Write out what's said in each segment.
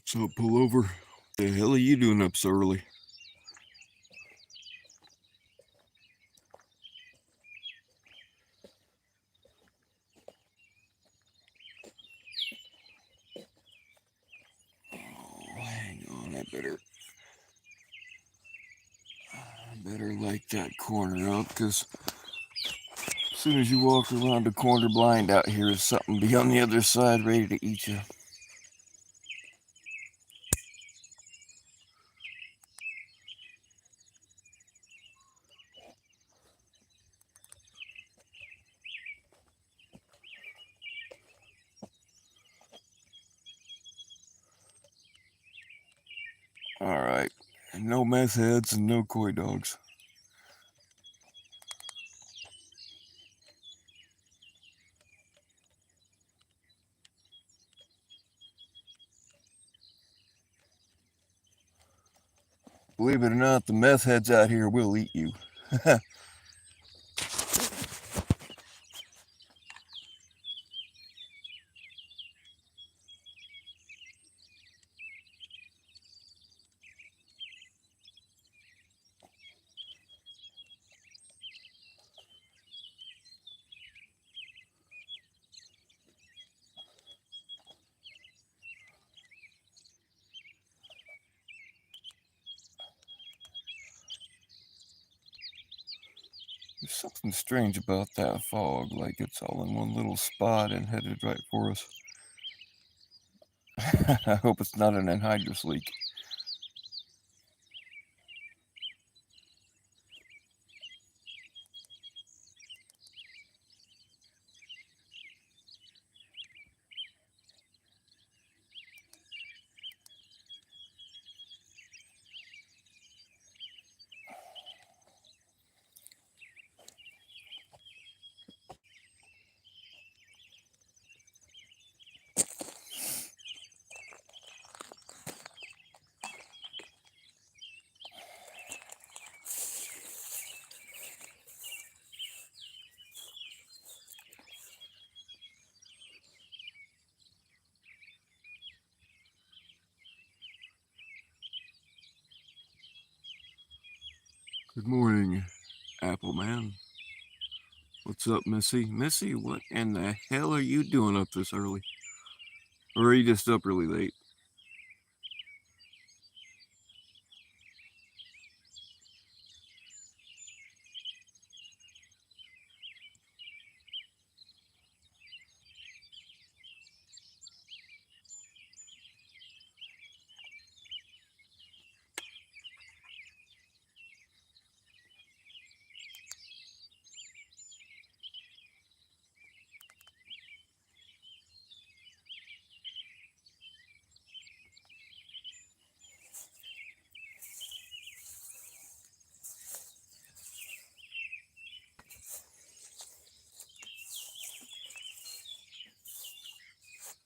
So pull over. The hell are you doing up so early? Oh, hang on, I better light that corner up, because as soon as you walk around the corner blind out here, is something be on the other side ready to eat you. Alright, no meth heads and no coy dogs. Believe it or not, the meth heads out here will eat you. There's something strange about that fog, like it's all in one little spot and headed right for us. I hope it's not an anhydrous leak. Good morning, Apple Man. What's up, Missy? Missy, what in the hell are you doing up this early? Or are you just up really late?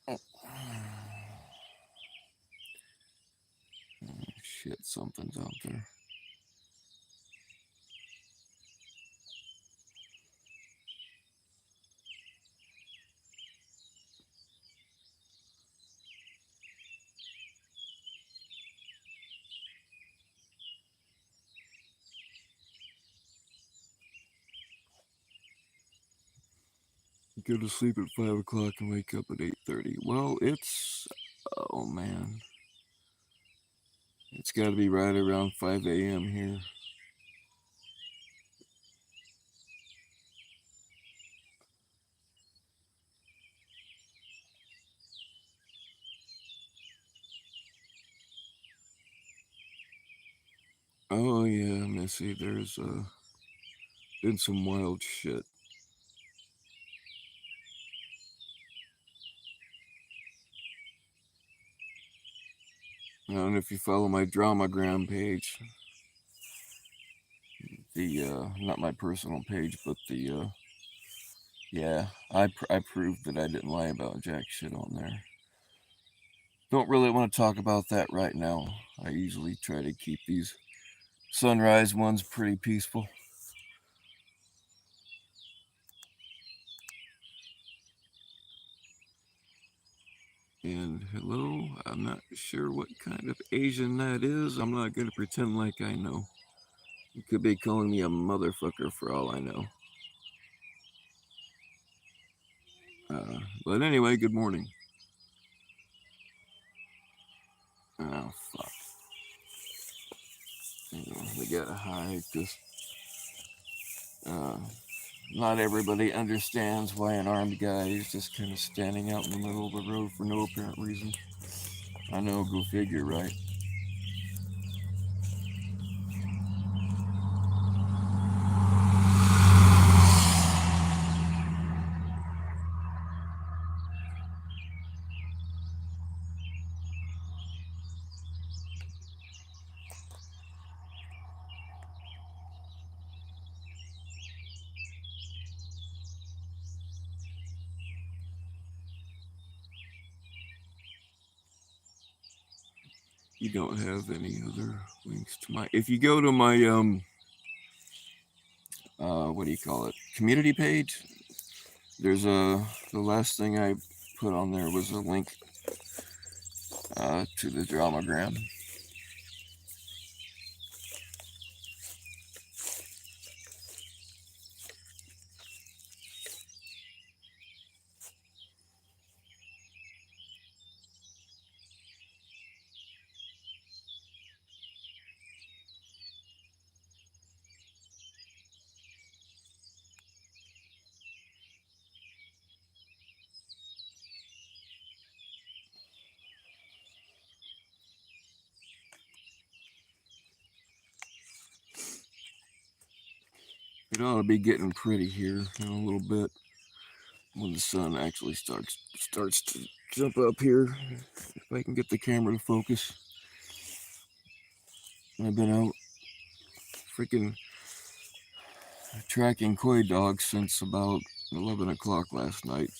Oh, shit, something's out there. Go to sleep at 5 o'clock and wake up at 8:30. Well, oh man. It's got to be right around 5 a.m. here. Oh yeah, Missy, there's been some wild shit. I don't know if you follow my Dramagram page. Not my personal page, but yeah, I proved that I didn't lie about jack shit on there. Don't really want to talk about that right now. I usually try to keep these sunrise ones pretty peaceful. And hello, I'm not sure what kind of Asian that is. I'm not going to pretend like I know. You could be calling me a motherfucker for all I know. But anyway, good morning. Oh, fuck. We gotta hide because not everybody understands why an armed guy is just kind of standing out in the middle of the road for no apparent reason. I know, go figure, right? You don't have any other links to my. If you go to my what do you call it? Community page. There's the last thing I put on there was a link to the dramagram. It ought to be getting pretty here in a little bit when the sun actually starts to jump up here. If I can get the camera to focus. I've been out freaking tracking Coydogs since about 11 o'clock last night.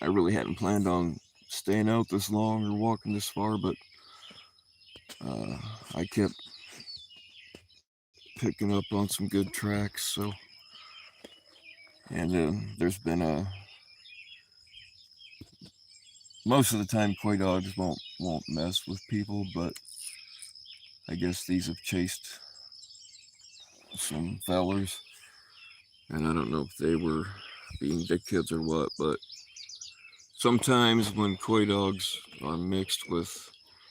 I really hadn't planned on staying out this long or walking this far, but I kept picking up on some good tracks. So, and there's been most of the time Coydogs won't mess with people, but I guess these have chased some fellers, and I don't know if they were being dickheads or what, but sometimes when Coydogs are mixed with,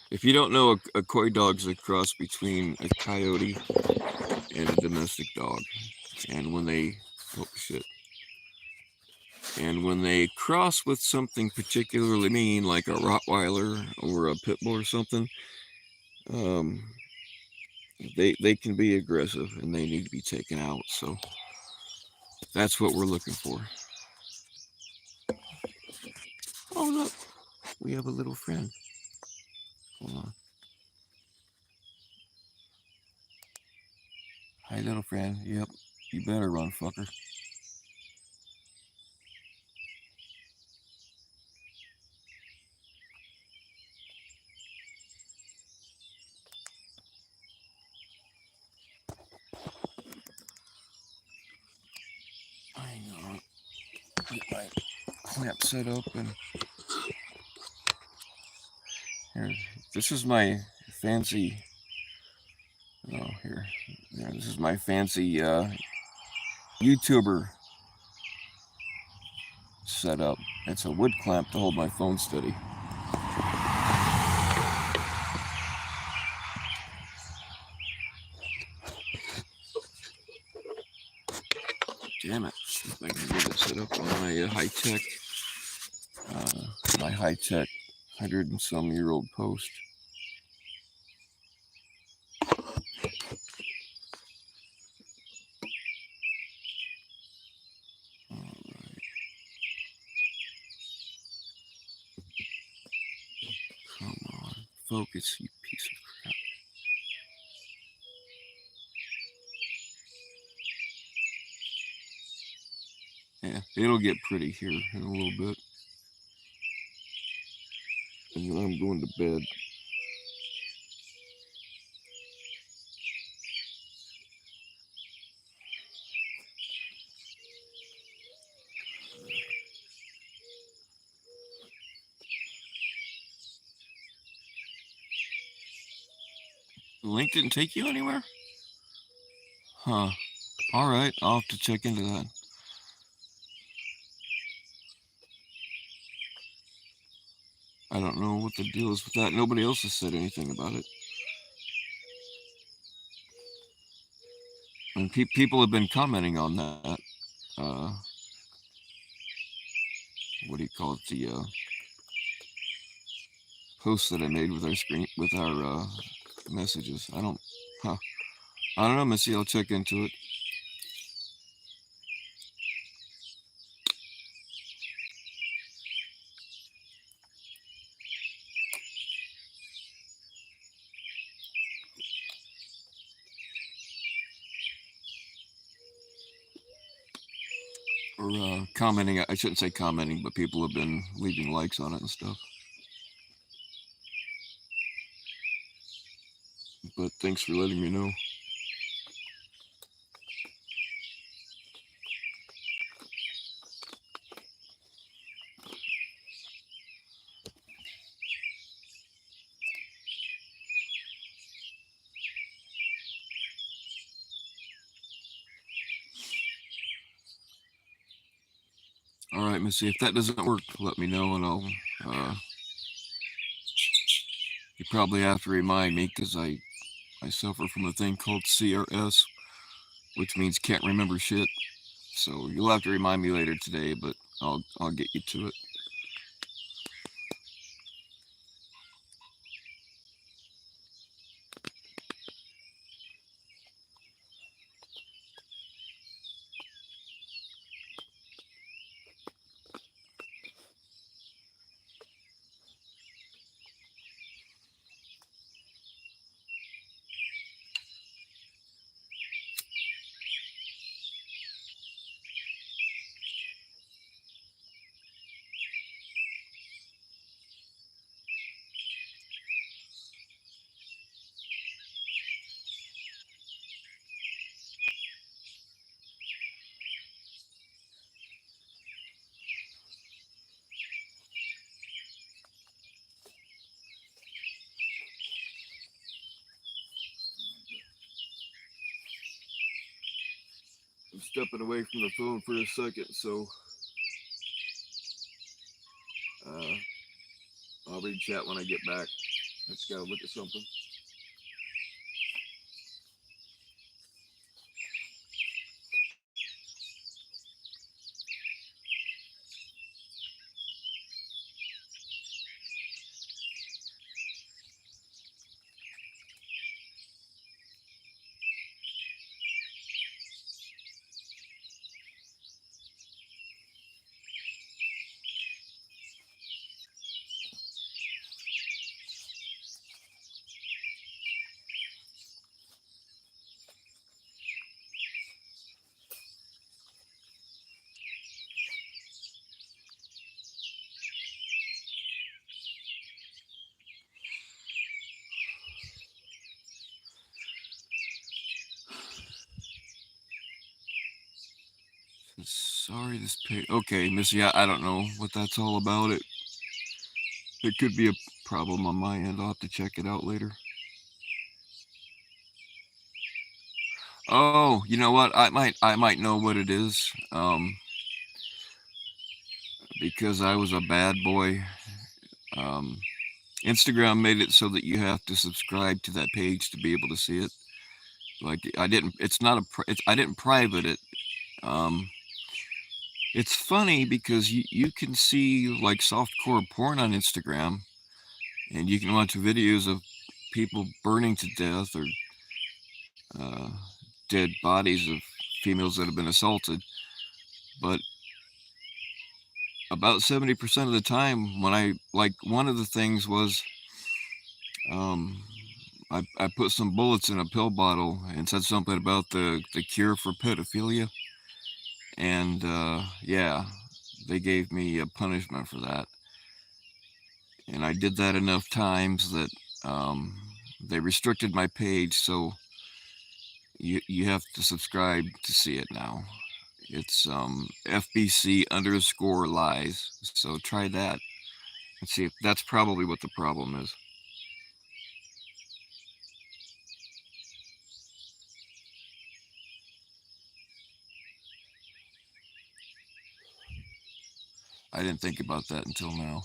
if you don't know, a Coydog's a cross between a coyote and a domestic dog, and when they when they cross with something particularly mean, like a Rottweiler or a pit bull or something, they can be aggressive and they need to be taken out. So that's what we're looking for. Oh look, we have a little friend. Hold on. Hi, little friend. Yep, you better run, fucker. Hang on. Get my clamp set up and here. This is my fancy. Oh, here. Yeah, this is my fancy YouTuber setup. It's a wood clamp to hold my phone steady. Damn it! See if I can get it set up on my high tech, 100 and some year old post. All right. Come on, focus, you piece of crap. Yeah, it'll get pretty here in a little bit. And then I'm going to bed. The link didn't take you anywhere? Huh. Alright, I'll have to check into that. I don't know what the deal is with that. Nobody else has said anything about it. And people have been commenting on that. Uh, what do you call it? The post that I made with our messages. Huh. I don't know, Missy. I'll check into it. Or commenting. I shouldn't say commenting, but people have been leaving likes on it and stuff. But thanks for letting me know. All right, Missy. If that doesn't work, let me know, and I'll. You probably have to remind me because I suffer from a thing called CRS, which means can't remember shit. So you'll have to remind me later today, but I'll get you to it. I'm stepping away from the phone for a second, so I'll read chat when I get back. I just gotta look at something. Sorry, this page. Okay, Missy, I don't know what that's all about. It could be a problem on my end. I'll have to check it out later. Oh, you know what? I might know what it is. Because I was a bad boy. Um, Instagram made it so that you have to subscribe to that page to be able to see it. Like I didn't. It's not a. I didn't private it. Um, it's funny because you can see like softcore porn on Instagram, and you can watch videos of people burning to death or uh, dead bodies of females that have been assaulted. But about 70% of the time, when I like one of the things was, um, I put some bullets in a pill bottle and said something about the cure for pedophilia, and yeah, they gave me a punishment for that, and I did that enough times that they restricted my page, so you have to subscribe to see it now. It's FBC_lies. So try that and see if that's probably what the problem is. I didn't think about that until now.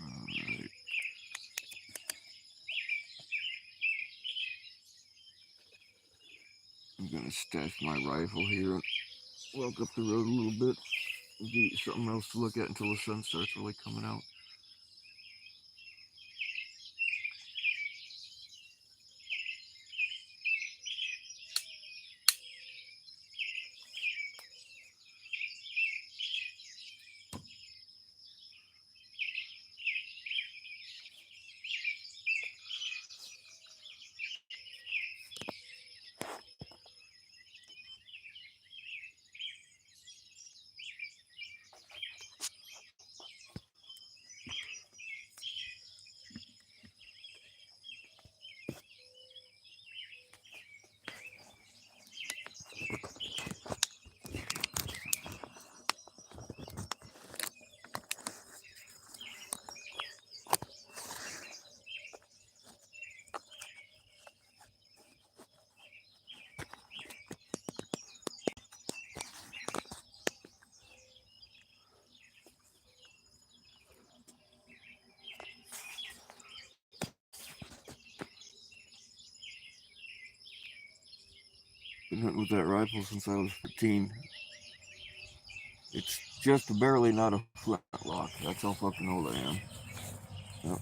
Alright. I'm gonna stash my rifle here and walk up the road a little bit. Give you something else to look at until the sun starts really coming out. Been hunting with that rifle since I was 15. It's just barely not a flintlock. That's how fucking old I am. Yep.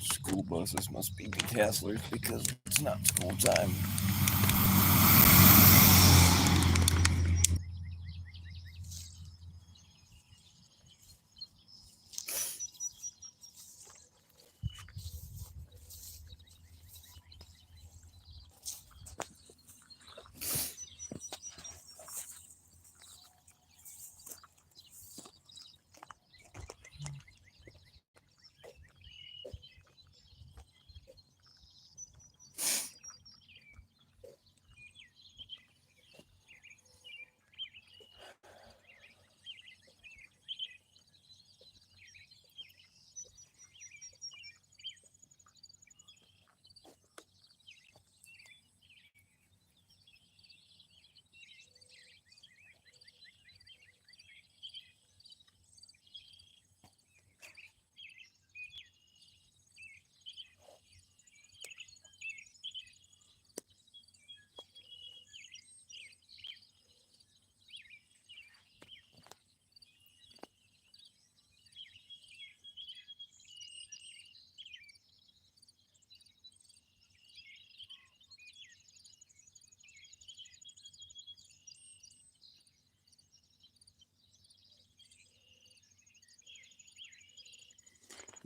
School buses must be decasslers because it's not school time.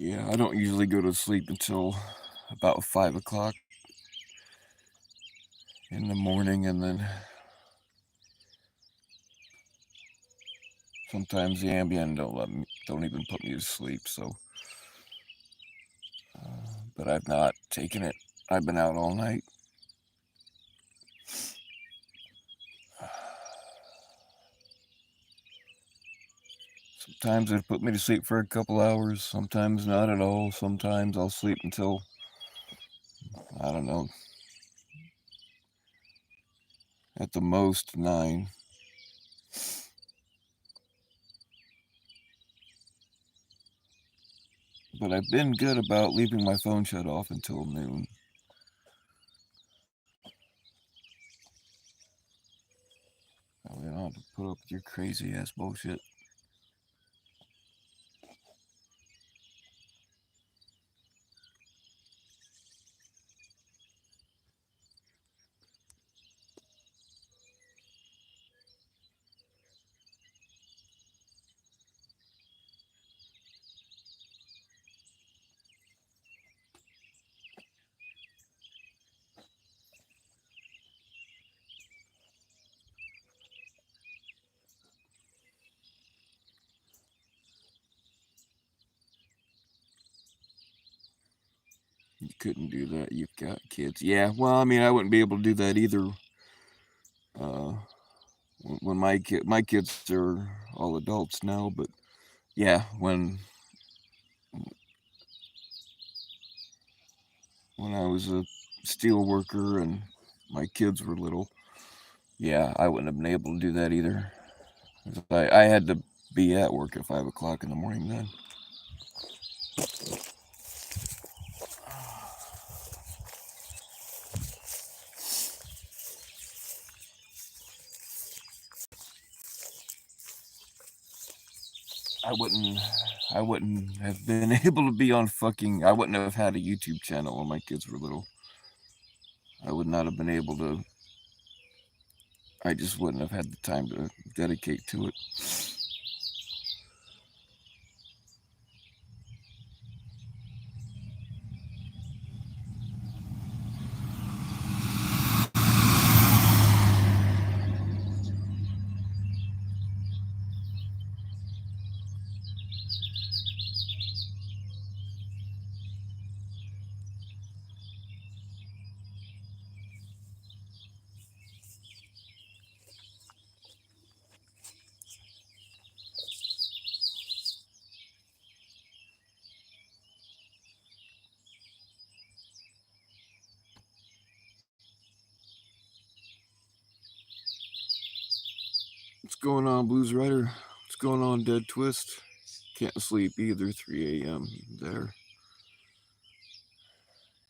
Yeah, I don't usually go to sleep until about 5 o'clock in the morning, and then sometimes the Ambien don't even put me to sleep. So, but I've not taken it. I've been out all night. Sometimes it put me to sleep for a couple hours. Sometimes not at all. Sometimes I'll sleep until, I don't know, at the most 9. But I've been good about leaving my phone shut off until noon. I don't have to put up with your crazy ass bullshit. You couldn't do that. You've got kids. Yeah, well, I mean, I wouldn't be able to do that either. Uh, when my kids are all adults now, but yeah, when I was a steel worker and my kids were little, yeah, I wouldn't have been able to do that either. I had to be at work at 5 o'clock in the morning then. I wouldn't I wouldn't have been able to be on fucking I wouldn't have had a YouTube channel when my kids were little. I would not have been able to. I just wouldn't have had the time to dedicate to it. What's going on, Blues Rider? What's going on, Dead Twist? Can't sleep either. 3 a.m. there.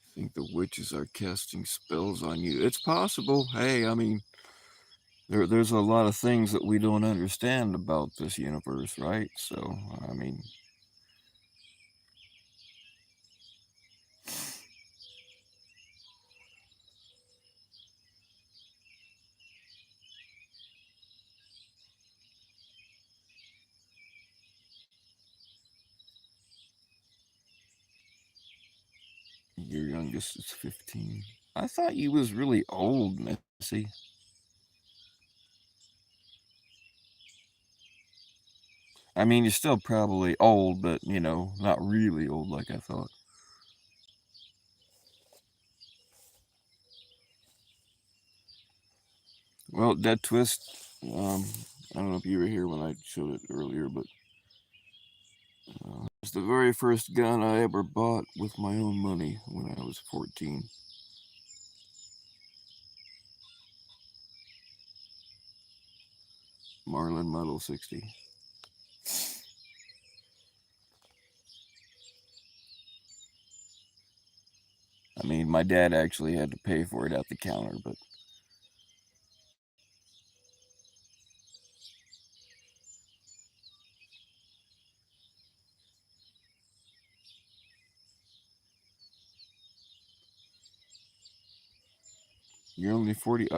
I think the witches are casting spells on you. It's possible. Hey, I mean, there's a lot of things that we don't understand about this universe, right? So, I mean, your youngest is 15. I thought you was really old, Missy. I mean, you're still probably old, but, not really old like I thought. Well, Dead Twist, I don't know if you were here when I showed it earlier, but it's the very first gun I ever bought with my own money when I was 14. Marlin Model 60. I mean, my dad actually had to pay for it at the counter, but you're only 40.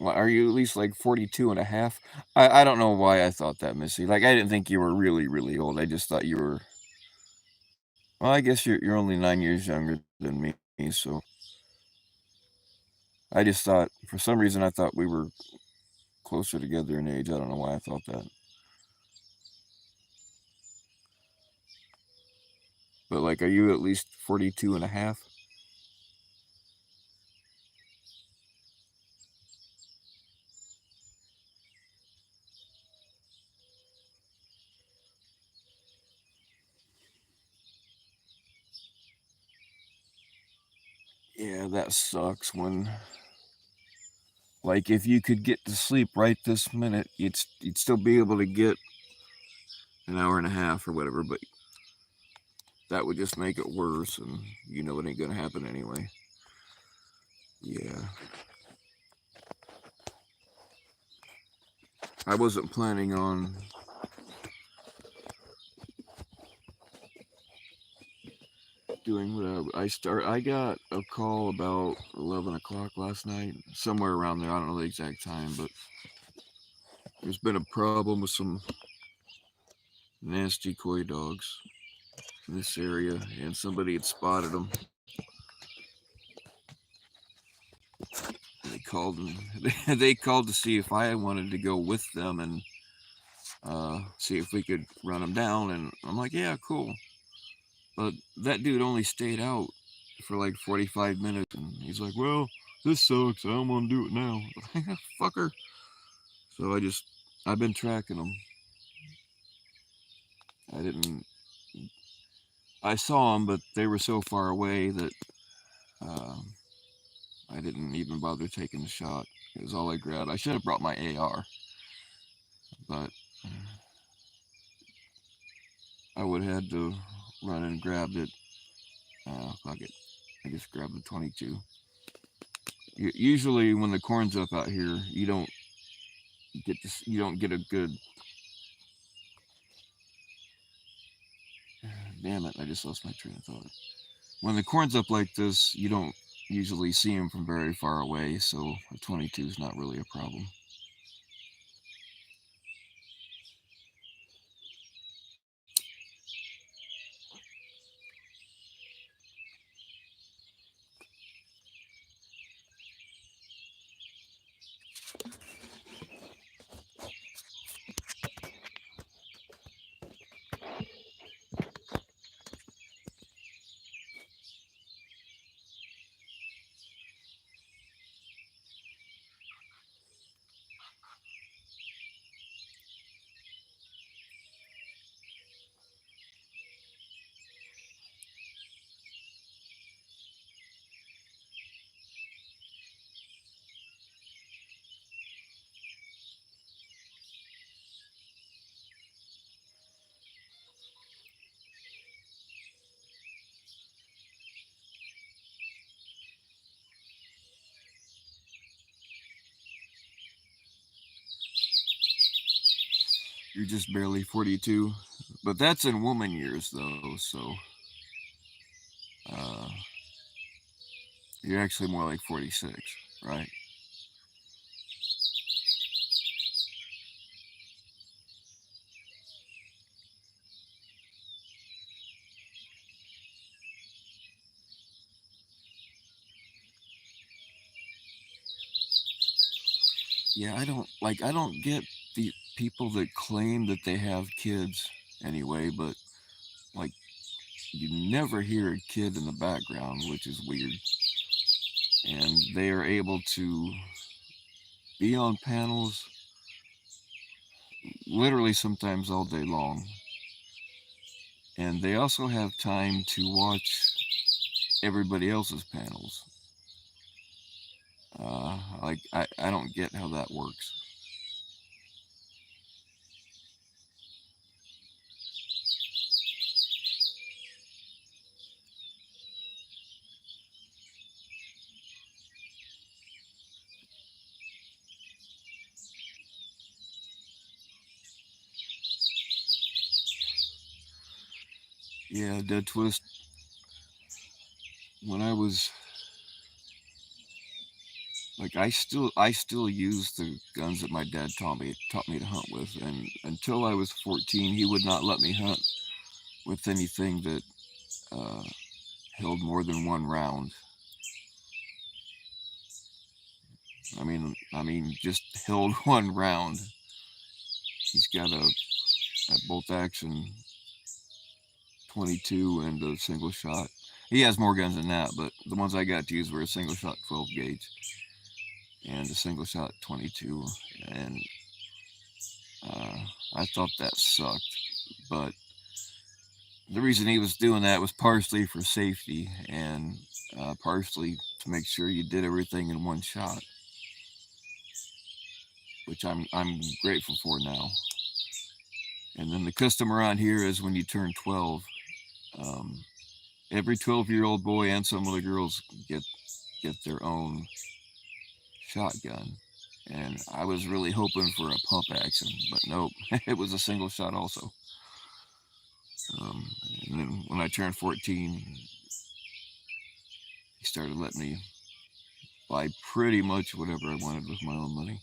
Are you at least like 42 and a half? I don't know why I thought that, Missy. Like, I didn't think you were really, really old. I just thought you were Well, I guess you're only 9 years younger than me, so I just thought for some reason I thought we were closer together in age. I don't know why I thought that. But like, are you at least 42 and a half? Yeah, that sucks when, like, if you could get to sleep right this minute, you'd still be able to get an hour and a half or whatever, but that would just make it worse, and you know it ain't gonna happen anyway. Yeah. I wasn't planning on doing what I got a call about 11 o'clock last night, somewhere around there. I don't know the exact time, but there's been a problem with some nasty coy dogs in this area, and somebody had spotted them. They called and they called to see if I wanted to go with them and see if we could run them down. And I'm like, yeah, cool. But that dude only stayed out for like 45 minutes, and he's like, well, this sucks. I don't want to do it now. Fucker. So I've been tracking them. I didn't. I saw them, but they were so far away that uh, I didn't even bother taking the shot. It was all I grabbed. I should have brought my AR, but I would have had to run and grab it. Fuck it. I just grabbed the 22. Usually, when the corn's up out here, you don't get a good. Damn it! I just lost my train of thought. When the corn's up like this, you don't usually see them from very far away, so a 22 is not really a problem. You're just barely 42, but that's in woman years though, so uh, you're actually more like 46, right? Yeah, I don't get the people that claim that they have kids anyway, but like you never hear a kid in the background, which is weird. And they are able to be on panels literally sometimes all day long. And they also have time to watch everybody else's panels. I don't get how that works. Yeah, Dead Twist. When I was like, I still use the guns that my dad taught me to hunt with, and until I was 14, he would not let me hunt with anything that uh, held more than one round. I mean, just held one round. He's got a bolt action 22 and a single shot. He has more guns than that, but the ones I got to use were a single shot 12 gauge and a single shot 22. And uh, I thought that sucked, but the reason he was doing that was partially for safety and partially to make sure you did everything in one shot, which I'm grateful for now. And then the custom around here is when you turn 12, um, every 12-year-old boy and some of the girls get their own shotgun. And I was really hoping for a pump action, but nope, it was a single shot also. Um, and then when I turned 14, he started letting me buy pretty much whatever I wanted with my own money.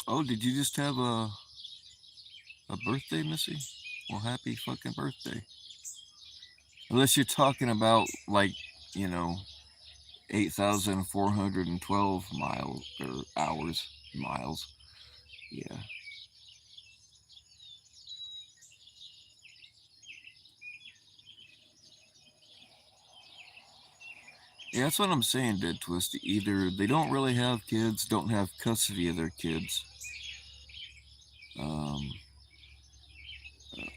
Oh, did you just have a birthday, Missy? Well, happy fucking birthday. Unless you're talking about, like, you know, 8,412 miles or hours, miles. Yeah. Yeah, that's what I'm saying, Dead Twist. Either they don't really have kids, don't have custody of their kids, um,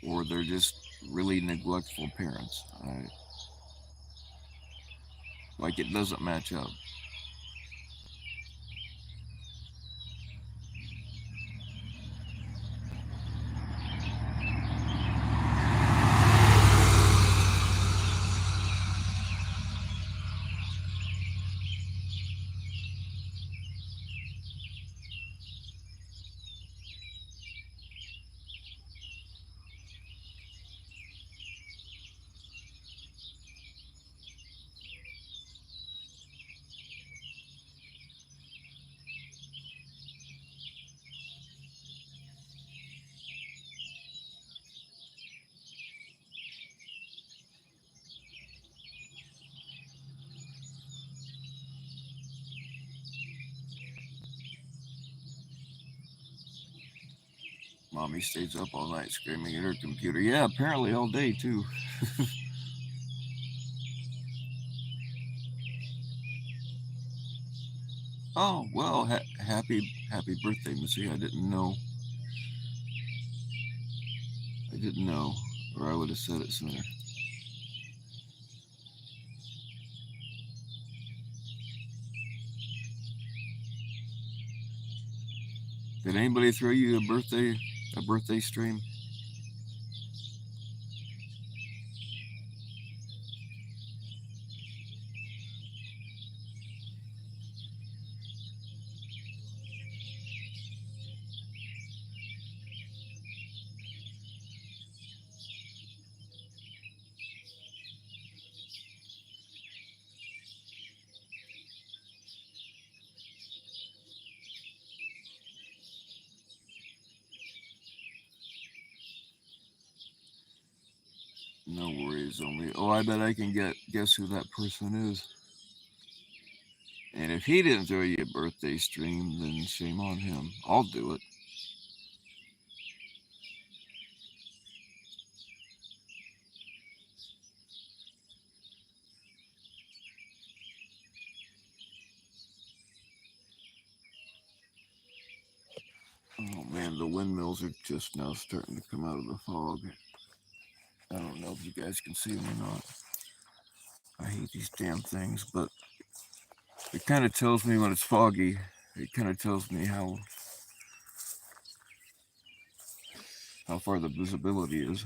or they're just really neglectful parents. Like, it doesn't match up. Mommy stays up all night screaming at her computer. Yeah, apparently all day, too. Oh, well, happy birthday, Missy. I didn't know, or I would have said it sooner. Did anybody throw you a birthday stream? No worries, only. Oh, I bet I can guess who that person is. And if he didn't throw you a birthday stream, then shame on him. I'll do it. Oh man, the windmills are just now starting to come out of the fog. I don't know if you guys can see them or not. I hate these damn things, but it kind of tells me when it's foggy. It kind of tells me how far the visibility is.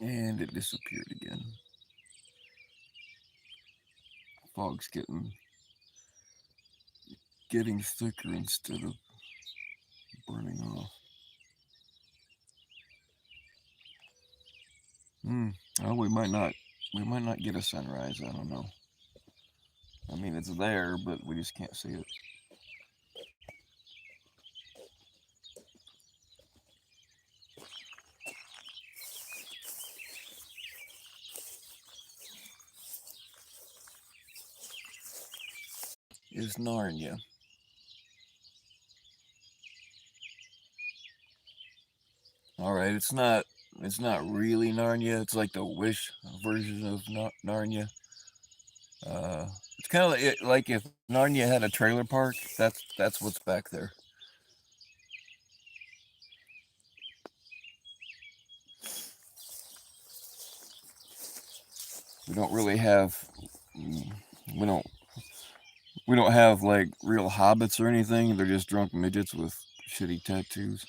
And it disappeared again. Fog's getting thicker instead of burning off. Oh, we might not get a sunrise. I don't know. I mean, it's there, but we just can't see it. Is Narnia. All right, it's not really Narnia. It's like the Wish version of Narnia. Uh, it's kind of like if Narnia had a trailer park. That's what's back there. We don't really have mm, we don't have like real hobbits or anything. They're just drunk midgets with shitty tattoos.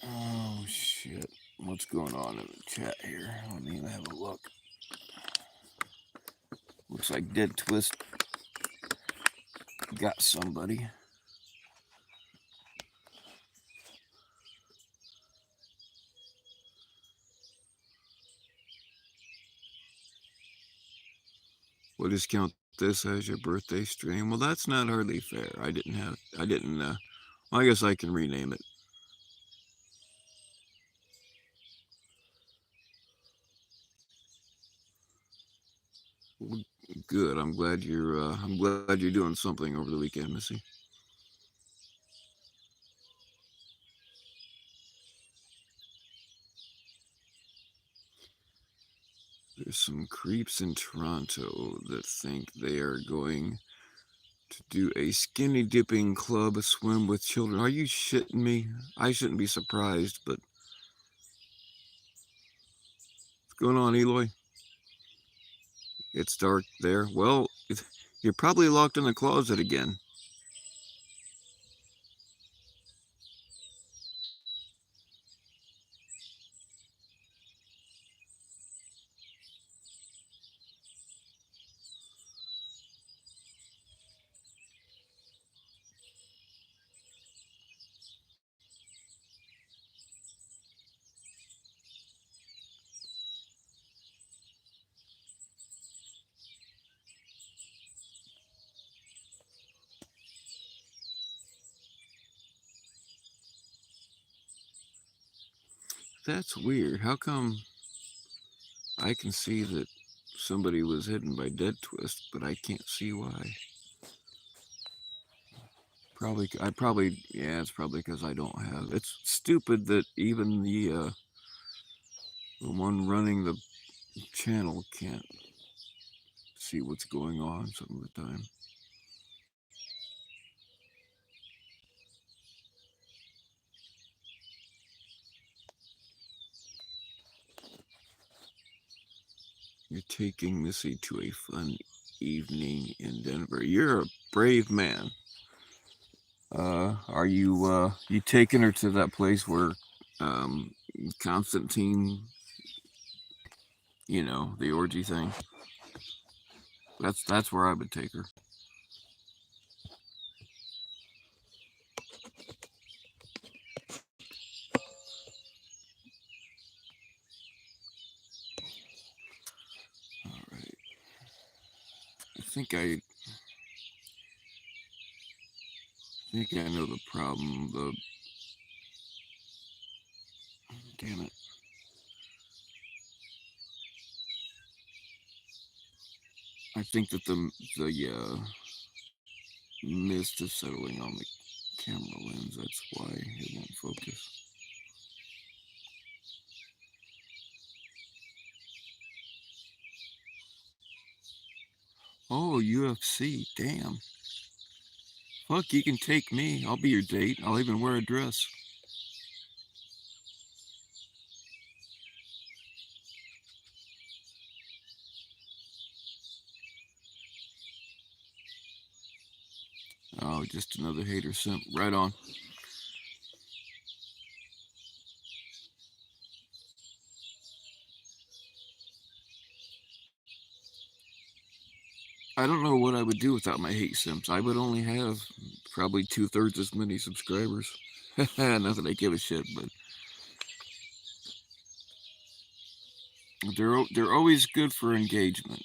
Oh shit! What's going on in the chat here? Let me have a look. Looks like Dead Twist got somebody. We'll just count this as your birthday stream. Well, that's not hardly fair. I didn't, well, I guess I can rename it. Well, good. I'm glad you're doing something over the weekend, Missy. There's some creeps in Toronto that think they are going to do a skinny dipping club swim with children. Are you shitting me? I shouldn't be surprised, but what's going on, Eloy? It's dark there. Well, you're probably locked in the closet again. That's weird. How come I can see that somebody was hidden by Dead Twist, but I can't see why? Yeah, it's probably because I don't have. It's stupid that even the one running the channel can't see what's going on some of the time. You're taking Missy to a fun evening in Denver. You're a brave man. Are you taking her to that place where um, Constantine, the orgy thing? That's where I would take her. All right. I think I know the problem. Damn it. I think that the mist is settling on the camera lens. That's why it won't focus. Oh, UFC. Damn. Fuck, you can take me. I'll be your date. I'll even wear a dress. Oh, just another hater simp. Right on. I don't know what I would do without my hate simps. I would only have probably 2/3 as many subscribers. Not that I give a shit, but they're always good for engagement.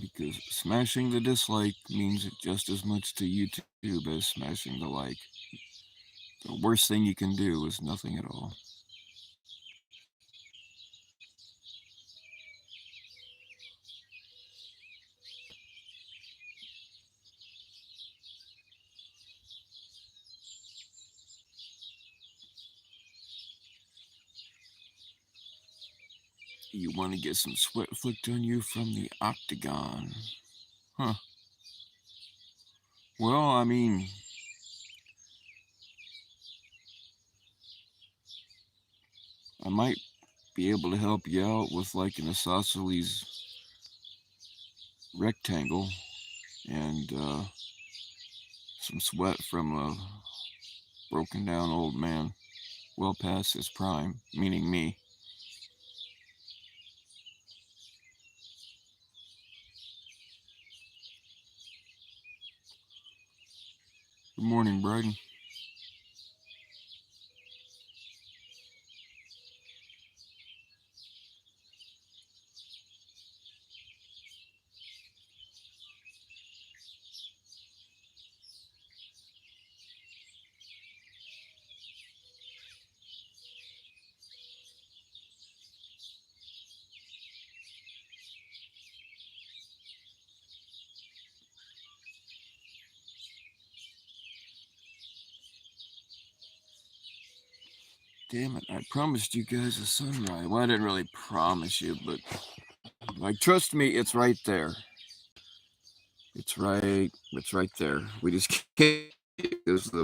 Because smashing the dislike means just as much to YouTube as smashing the like. The worst thing you can do is nothing at all. You want to get some sweat flicked on you from the octagon. Huh. Well, I mean, I might be able to help you out with like an isosceles rectangle and some sweat from a broken down old man well past his prime, meaning me. Good morning, Bryden. Damn it, I promised you guys a sunrise. Well, I didn't really promise you, but like, trust me, it's right there. It's right there. We just can't because the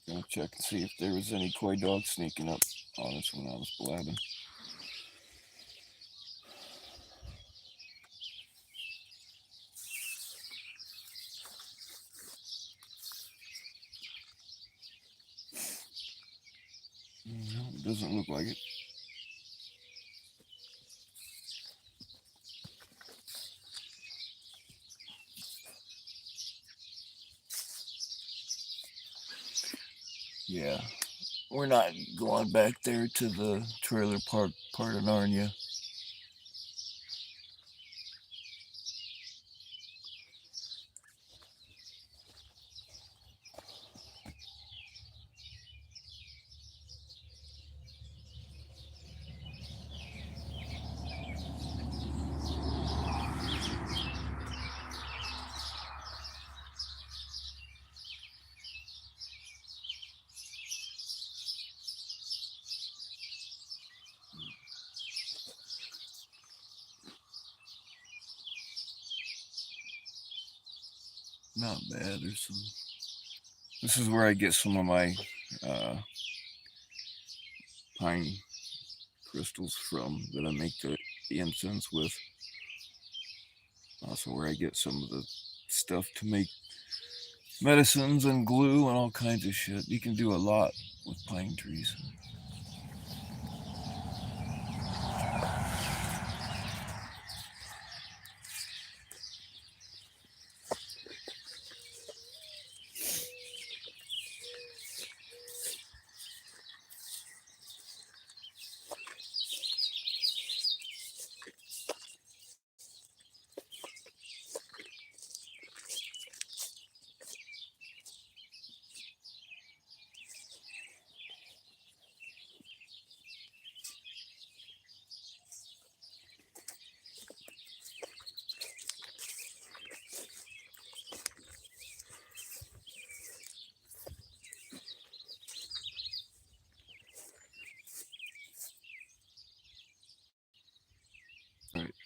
gonna check and see if there was any Coydogs sneaking up on us when I was blabbing. No, it doesn't look like it. Yeah, we're not going back there to the trailer park part of Narnia. Not bad. There's some. This is where I get some of my pine crystals from that I make the incense with. Also, where I get some of the stuff to make medicines and glue and all kinds of shit. You can do a lot with pine trees.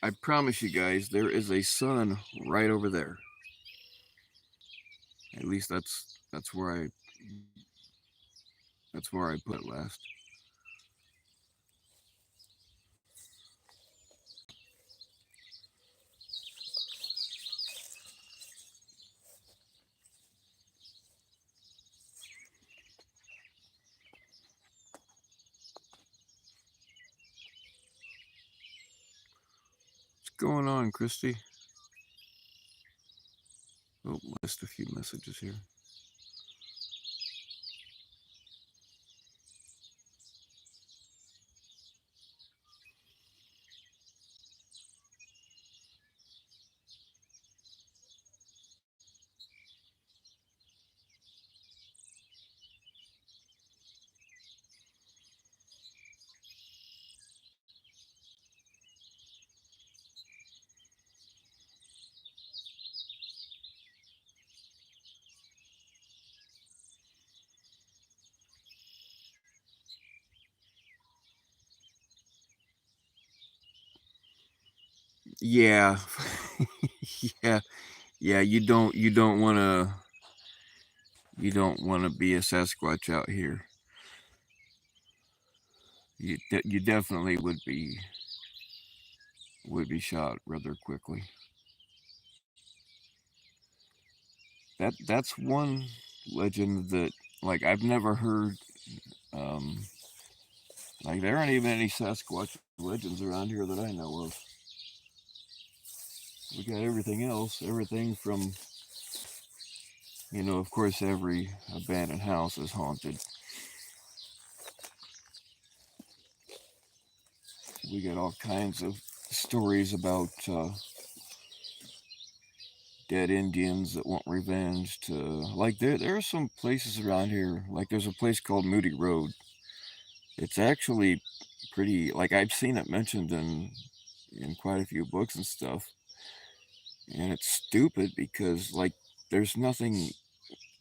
I promise you guys, there is a sun right over there. At least that's where I put it last. What's going on, Christy? Oh, missed a few messages here. Yeah, yeah, yeah. You don't wanna be a Sasquatch out here. You definitely would be shot rather quickly. That's one legend that like I've never heard. Um, like there aren't even any Sasquatch legends around here that I know of. We got everything else, everything from of course, every abandoned house is haunted. We got all kinds of stories about dead Indians that want revenge. To like there are some places around here. Like there's a place called Moody Road. It's actually pretty. Like I've seen it mentioned in quite a few books and stuff. And it's stupid because like there's nothing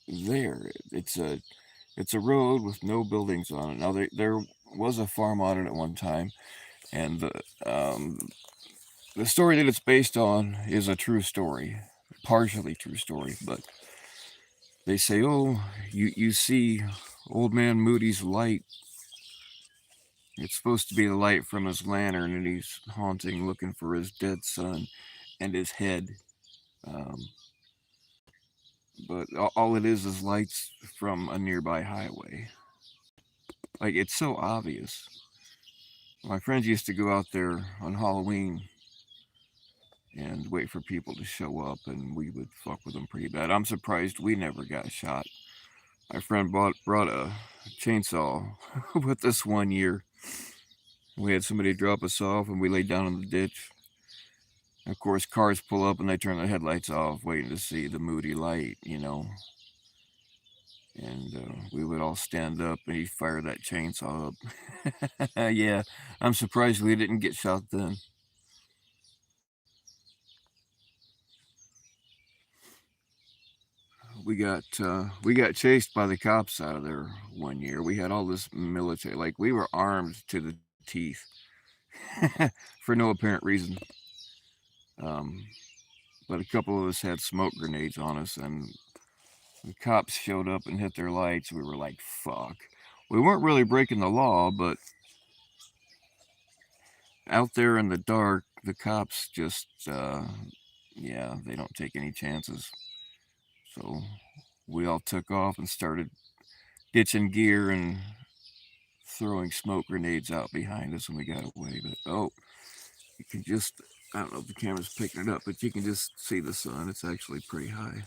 there. It's a road with no buildings on it. Now there was a farm on it at one time, and the story that it's based on is a true story, partially true story. But they say, oh, you see old man Moody's light. It's supposed to be the light from his lantern, and he's haunting, looking for his dead son and his head. Um, but all it is lights from a nearby highway. Like it's so obvious. My friends used to go out there on Halloween and wait for people to show up, and we would fuck with them pretty bad. I'm surprised we never got shot. My friend brought a chainsaw with us one year. We had somebody drop us off, and we laid down in the ditch. Of course, cars pull up and they turn their headlights off, waiting to see the moody light. And we would all stand up, and he'd fire that chainsaw up. Yeah, I'm surprised we didn't get shot then. We got chased by the cops out of there one year. We had all this military, like we were armed to the teeth for no apparent reason. Um, but a couple of us had smoke grenades on us, and the cops showed up and hit their lights. We were like, "Fuck." We weren't really breaking the law, but out there in the dark, the cops just, yeah, they don't take any chances. So we all took off and started ditching gear and throwing smoke grenades out behind us when we got away. But oh, you can just, I don't know if the camera's picking it up, but you can just see the sun. It's actually pretty high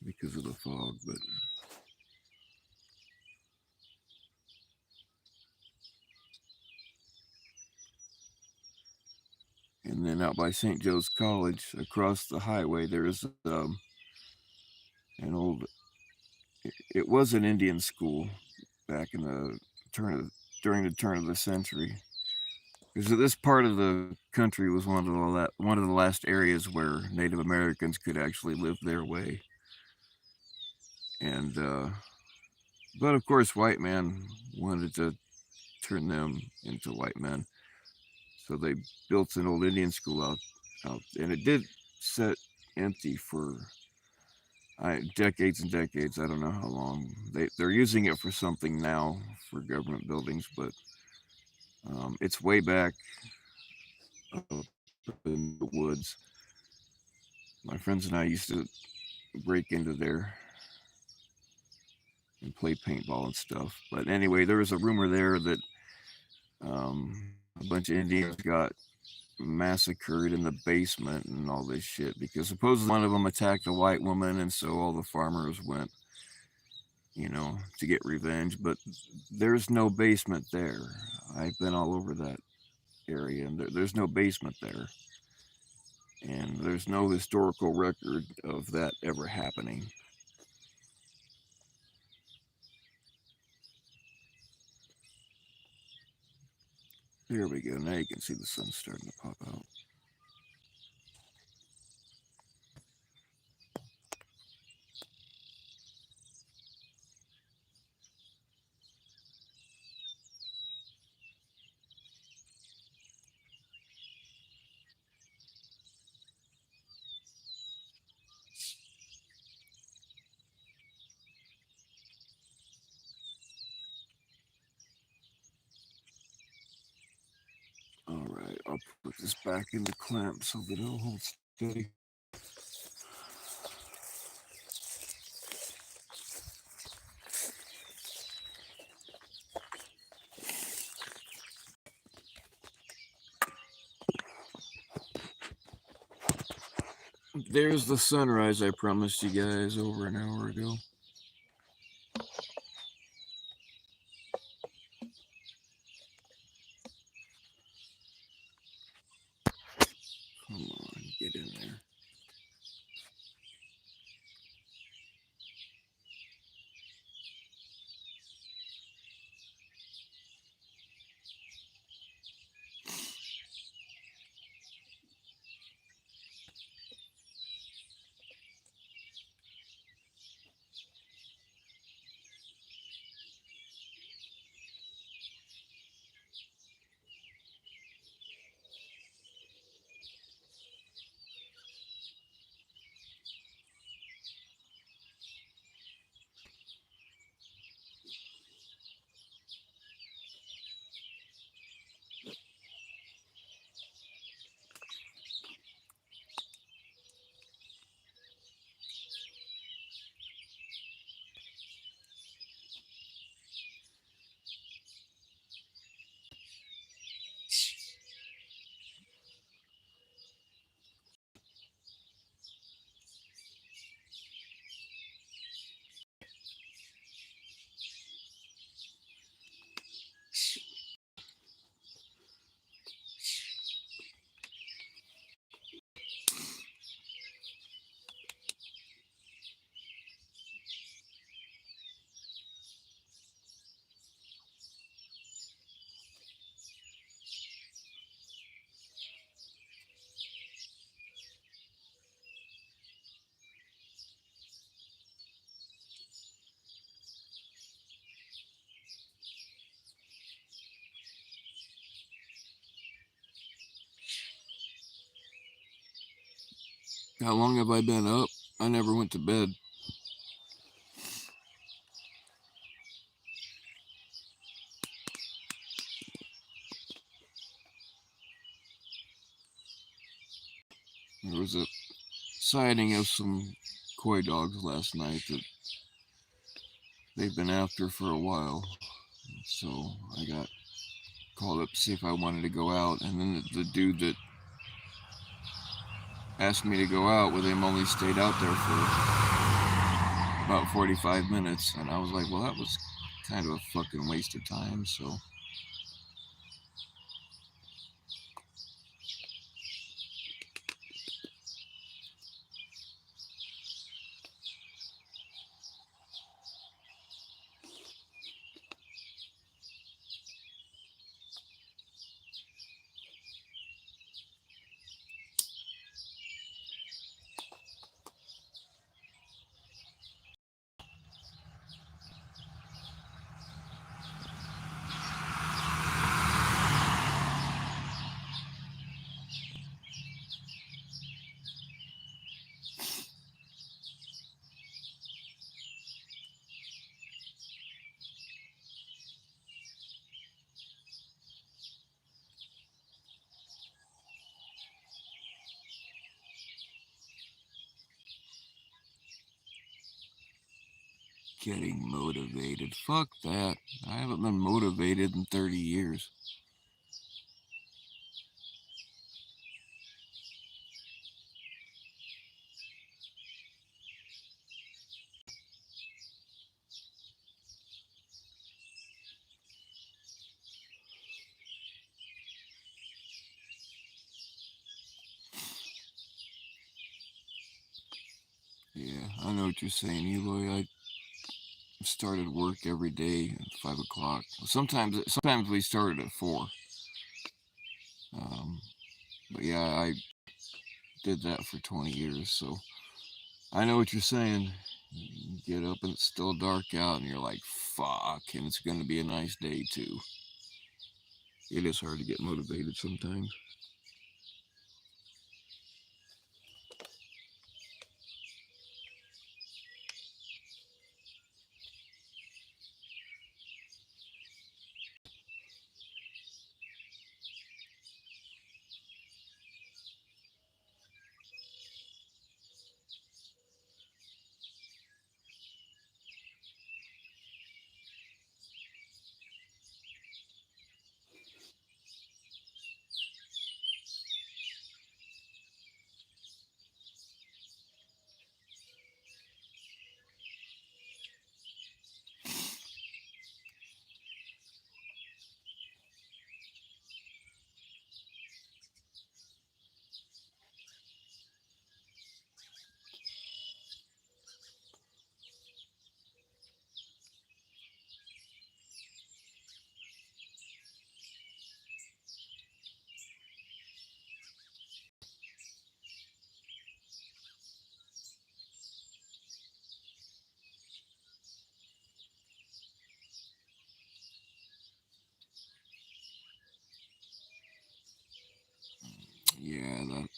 because of the fog. But and then out by St. Joe's College, across the highway, there is an old. It was an Indian school back in the turn of during the turn of the century. Because this part of the country was one of the last areas where Native Americans could actually live their way, and but of course, white man wanted to turn them into white men. So they built an old Indian school out, and it did sit empty for decades and decades. I don't know how long. They're using it for something now for government buildings, but it's way back up in the woods. My friends and I used to break into there and play paintball and stuff. But anyway, there was a rumor there that a bunch of Indians got massacred in the basement and all this shit because supposedly one of them attacked a white woman, and so all the farmers went, to get revenge. But there's no basement there. I've been all over that area, and there's no basement there. And there's no historical record of that ever happening. There we go. Now you can see the sun starting to pop out. All right, I'll put this back in the clamp so that it'll hold steady. There's the sunrise I promised you guys over an hour ago. Come on, get in there. How long have I been up? I never went to bed. There was a sighting of some Coydogs last night that they've been after for a while. So I got called up to see if I wanted to go out, and then the dude that asked me to go out with him only stayed out there for about 45 minutes, and I was like, well, that was kind of a fucking waste of time. So Getting motivated. Fuck that. I haven't been motivated in 30 years. Yeah, I know what you're saying, Eloy. I started work every day at 5 o'clock. Sometimes we started at 4. Um, but yeah, I did that for 20 years, so I know what you're saying. You get up and it's still dark out, and you're like, fuck, and it's going to be a nice day too. It is hard to get motivated sometimes. Yeah, that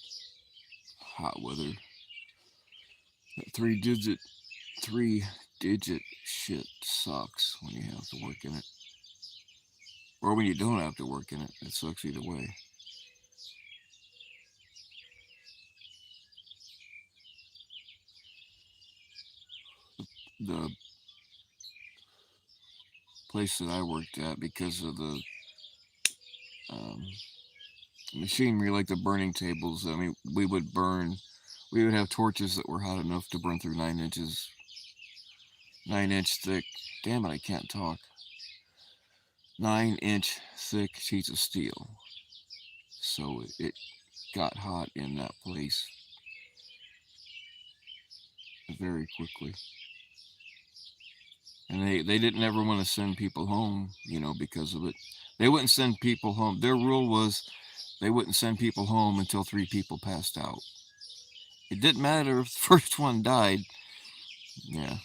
hot weather. That three digit shit sucks when you have to work in it. Or when you don't have to work in it. It sucks either way. The place that I worked at, because of the um, machinery, like the burning tables, I mean, we would have torches that were hot enough to burn through 9 inches, 9 inch thick. Damn it, I can't talk. 9 inch thick sheets of steel. So it got hot in that place very quickly. And they didn't ever want to send people home, because of it. They wouldn't send people home. Their rule was they wouldn't send people home until 3 people passed out. It didn't matter if the first one died. Yeah.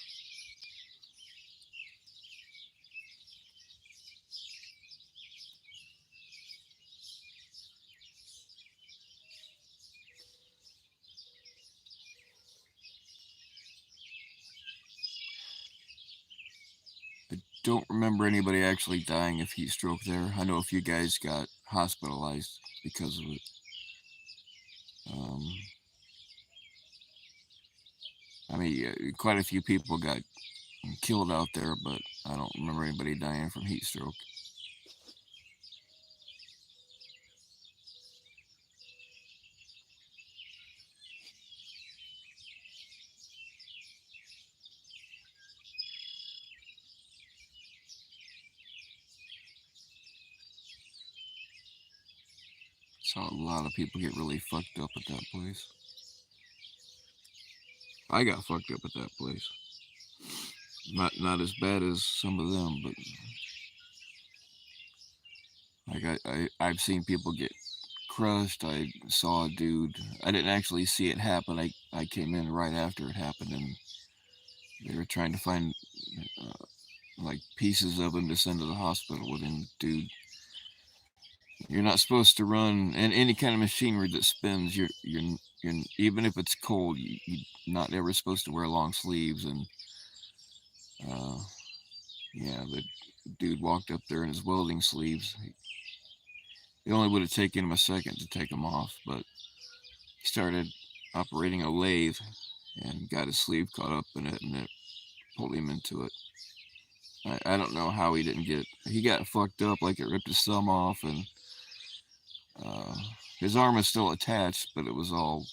I don't remember anybody actually dying of heat stroke there. I know a few guys got hospitalized because of it. Um, I mean, quite a few people got killed out there, but I don't remember anybody dying from heat stroke. Saw a lot of people get really fucked up at that place. I got fucked up at that place. Not as bad as some of them, but like I've seen people get crushed. I saw a dude. I didn't actually see it happen. I came in right after it happened, and they were trying to find uh, like pieces of him to send to the hospital with him. Dude, you're not supposed to run and any kind of machinery that spins. You're even if it's cold, you're not ever supposed to wear long sleeves. And uh, yeah, the dude walked up there in his welding sleeves. It only would have taken him a second to take them off, but he started operating a lathe and got his sleeve caught up in it, and it pulled him into it. I don't know how he didn't get. He got fucked up, like it ripped his thumb off, and uh, his arm was still attached, but it was all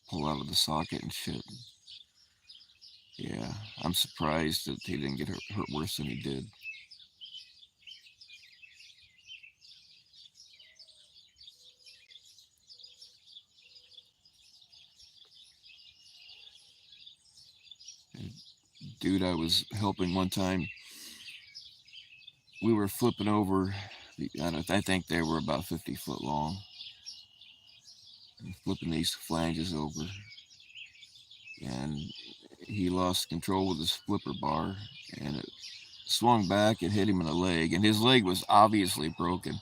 pulled out of the socket and shit. Yeah, I'm surprised that he didn't get hurt worse than he did. Dude, I was helping one time. We were flipping over. I think they were about 50 foot long. Flipping these flanges over, and he lost control with his flipper bar, and it swung back and hit him in the leg, and his leg was obviously broken.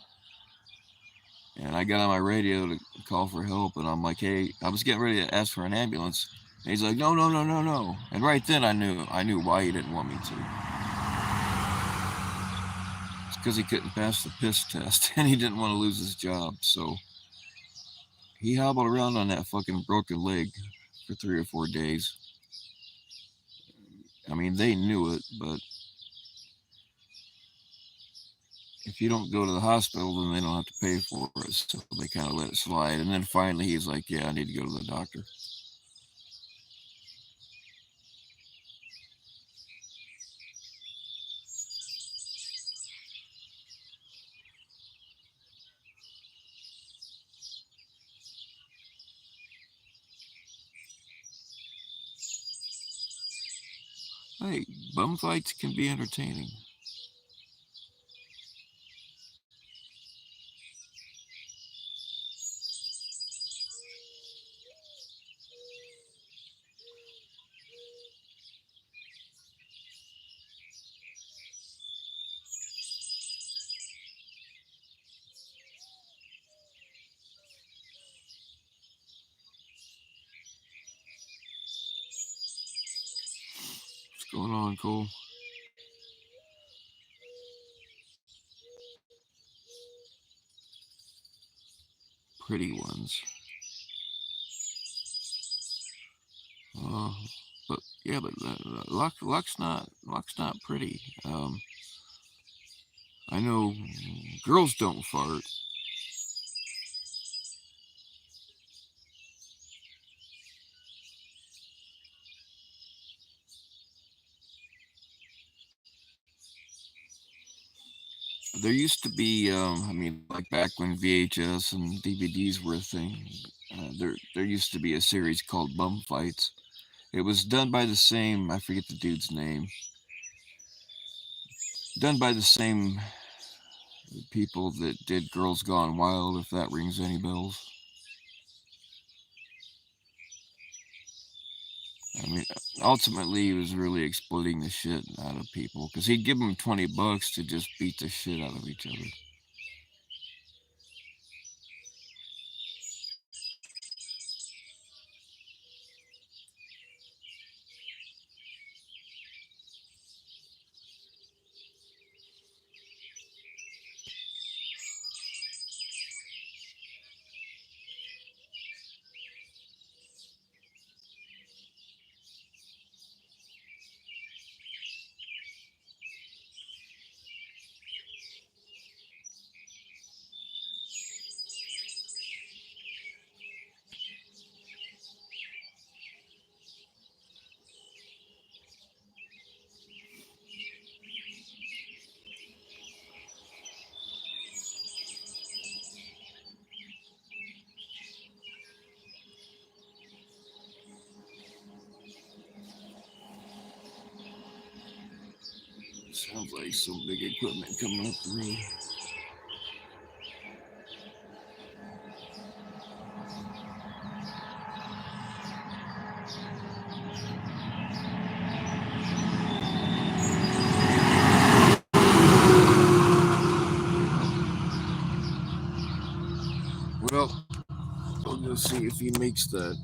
And I got on my radio to call for help, and I'm like, "Hey," I was getting ready to ask for an ambulance, and he's like, "No, no, no, no, no." And right then I knew why he didn't want me to. It's because he couldn't pass the piss test, and he didn't want to lose his job. So he hobbled around on that fucking broken leg for 3 or 4 days. I mean, they knew it, but if you don't go to the hospital, then they don't have to pay for it. So they kind of let it slide. And then finally, he's like, "Yeah, I need to go to the doctor." Hey, bum fights can be entertaining. What's going on, Cole? Pretty ones. Uh, but yeah, but Luck's not pretty. I know girls don't fart. There used to be, I mean, like back when VHS and DVDs were a thing. There used to be a series called Bum Fights. It was done by the same. I forget the dude's name. Done by the same people that did Girls Gone Wild. If that rings any bells. I mean, ultimately, he was really exploiting the shit out of people because he'd give them $20 to just beat the shit out of each other. Sounds like some big equipment coming up the road. Well, we'll go see if he makes that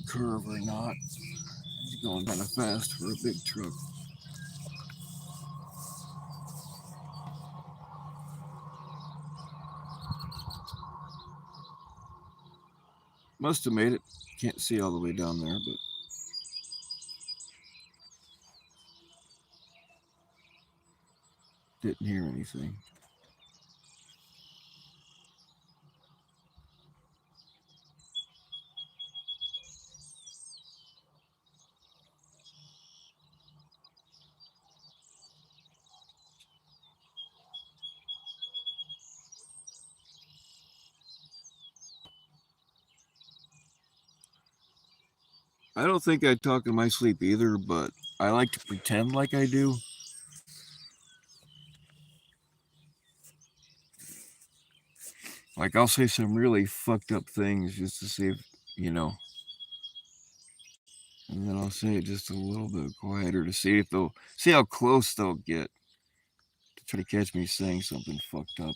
curve or not. He's going kind of fast for a big truck. Must have made it. Can't see all the way down there, but Didn't hear anything. I don't think I talk in my sleep either, but I like to pretend like I do. Like I'll say some really fucked up things just to see if, you know, and then I'll say it just a little bit quieter to see if they'll see how close they'll get to try to catch me saying something fucked up.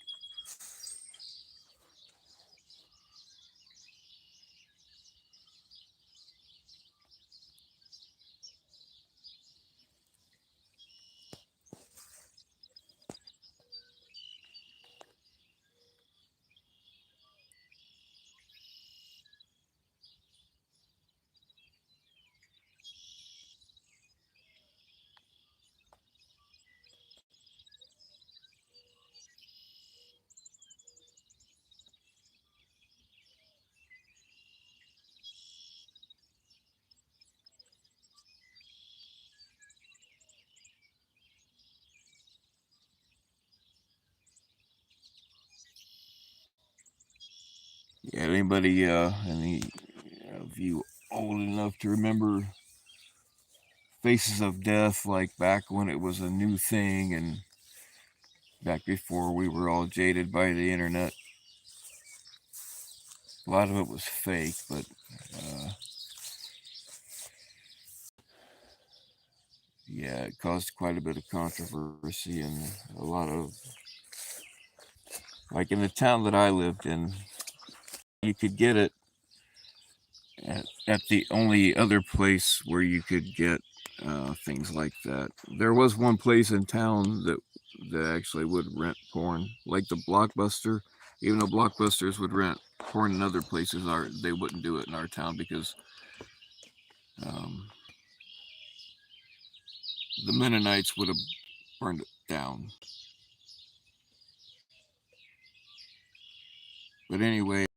Yeah, anybody, any of you old enough to remember Faces of Death, like back when it was a new thing and back before we were all jaded by the internet? A lot of it was fake, but yeah, it caused quite a bit of controversy and a lot of, like in the town that I lived in, you could get it at the only other place where you could get things like that. There was one place in town that actually would rent porn, like the Blockbuster. Even though Blockbusters would rent porn in other places, they wouldn't do it in our town because um, the Mennonites would have burned it down. But anyway,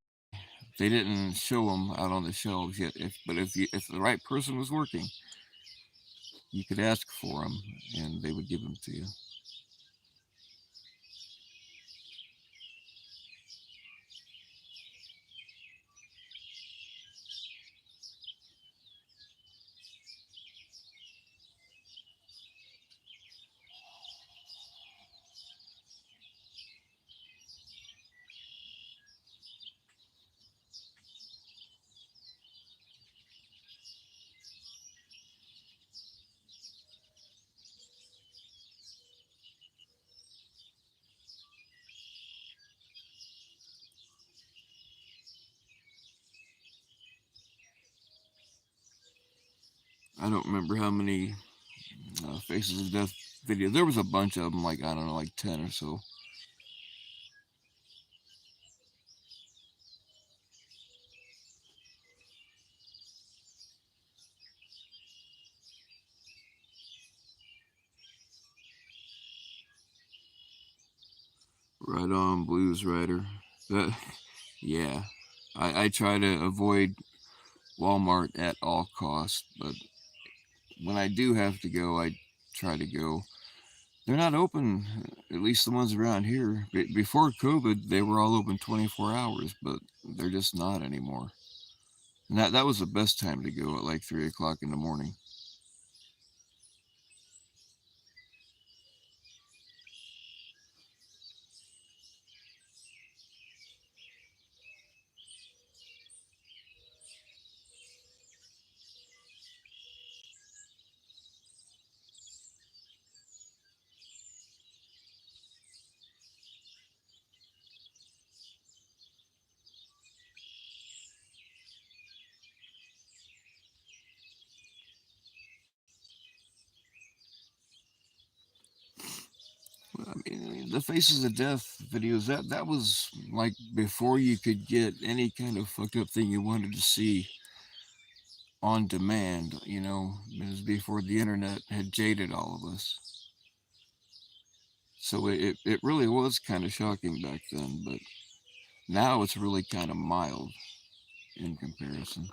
they didn't show them out on the shelves yet. If the right person was working, you could ask for them, and they would give them to you. I don't remember how many Faces of Death videos. There was a bunch of them, like I don't know, like 10 or so. Right on, Blues Rider. That, yeah, I try to avoid Walmart at all costs, but when I do have to go, I try to go. They're not open, at least the ones around here. Before COVID, they were all open 24 hours, but they're just not anymore. And that was the best time to go at like 3 o'clock in the morning. I mean, the Faces of Death videos, that was like before you could get any kind of fucked up thing you wanted to see on demand. It was before the internet had jaded all of us. So it really was kind of shocking back then, but now it's really kind of mild in comparison.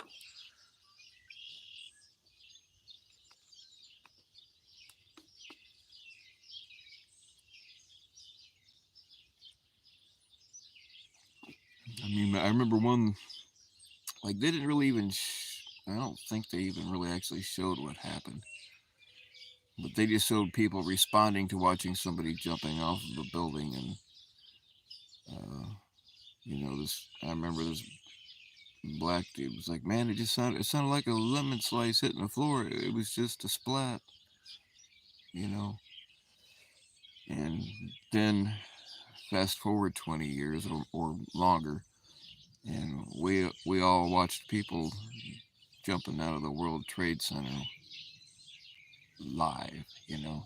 I mean, I remember one, like, they didn't really even, I don't think they even really actually showed what happened. But they just showed people responding to watching somebody jumping off of a building. And, uh, I remember this black dude was like, man, it sounded like a lemon slice hitting the floor. It was just a splat, you know. And then fast forward 20 years or longer, and we all watched people jumping out of the World Trade Center live, you know.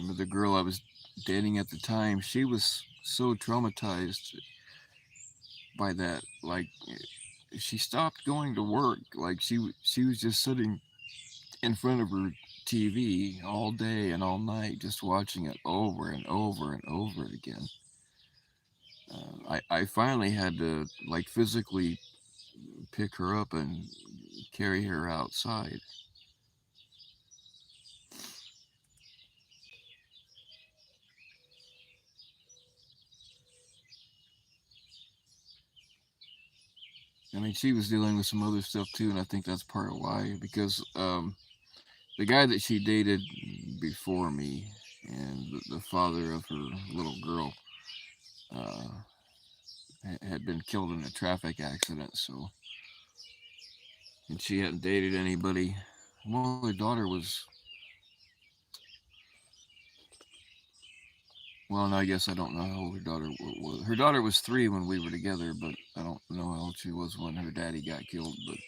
But the girl I was dating at the time, she was so traumatized by that. Like, she stopped going to work. Like, she was just sitting in front of her TV all day and all night, just watching it over and over and over again. I finally had to, like, physically pick her up and carry her outside. I mean, she was dealing with some other stuff too, and I think that's part of why. Because the guy that she dated before me, and the father of her little girl, uh, had been killed in a traffic accident. So, and she hadn't dated anybody. Well, her daughter was. Well, no, I guess I don't know how old her daughter was. Her daughter was 3 when we were together, but I don't know how old she was when her daddy got killed. But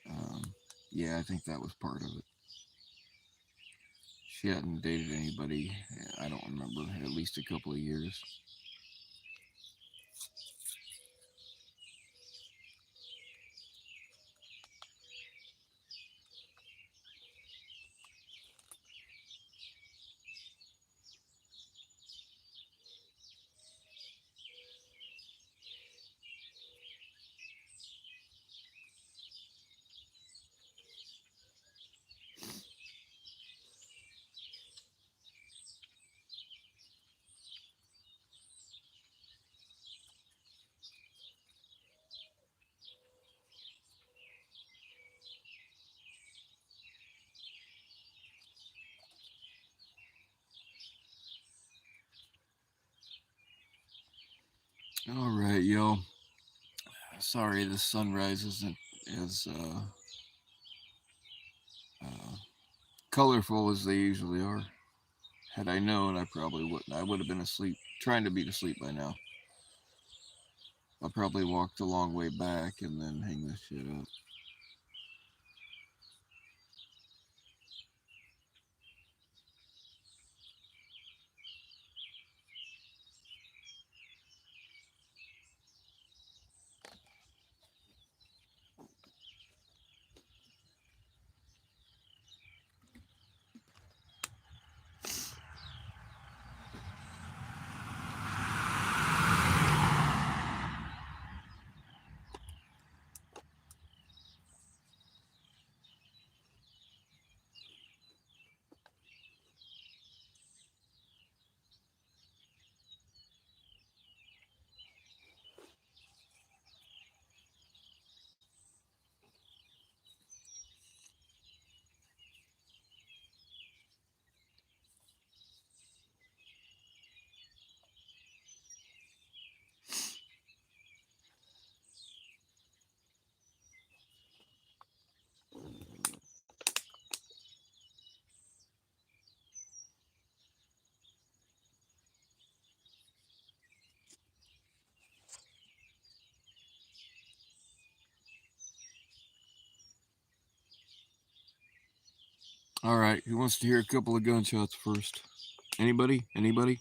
um, yeah, I think that was part of it. She hadn't dated anybody. I don't remember, at least a couple of years. All right, yo. Sorry, the sunrise isn't as uh, colorful as they usually are. Had I known, I probably wouldn't. I would have been asleep, trying to be asleep by now. I probably walked a long way back and then hang this shit up. All right, who wants to hear a couple of gunshots first? Anybody? Anybody?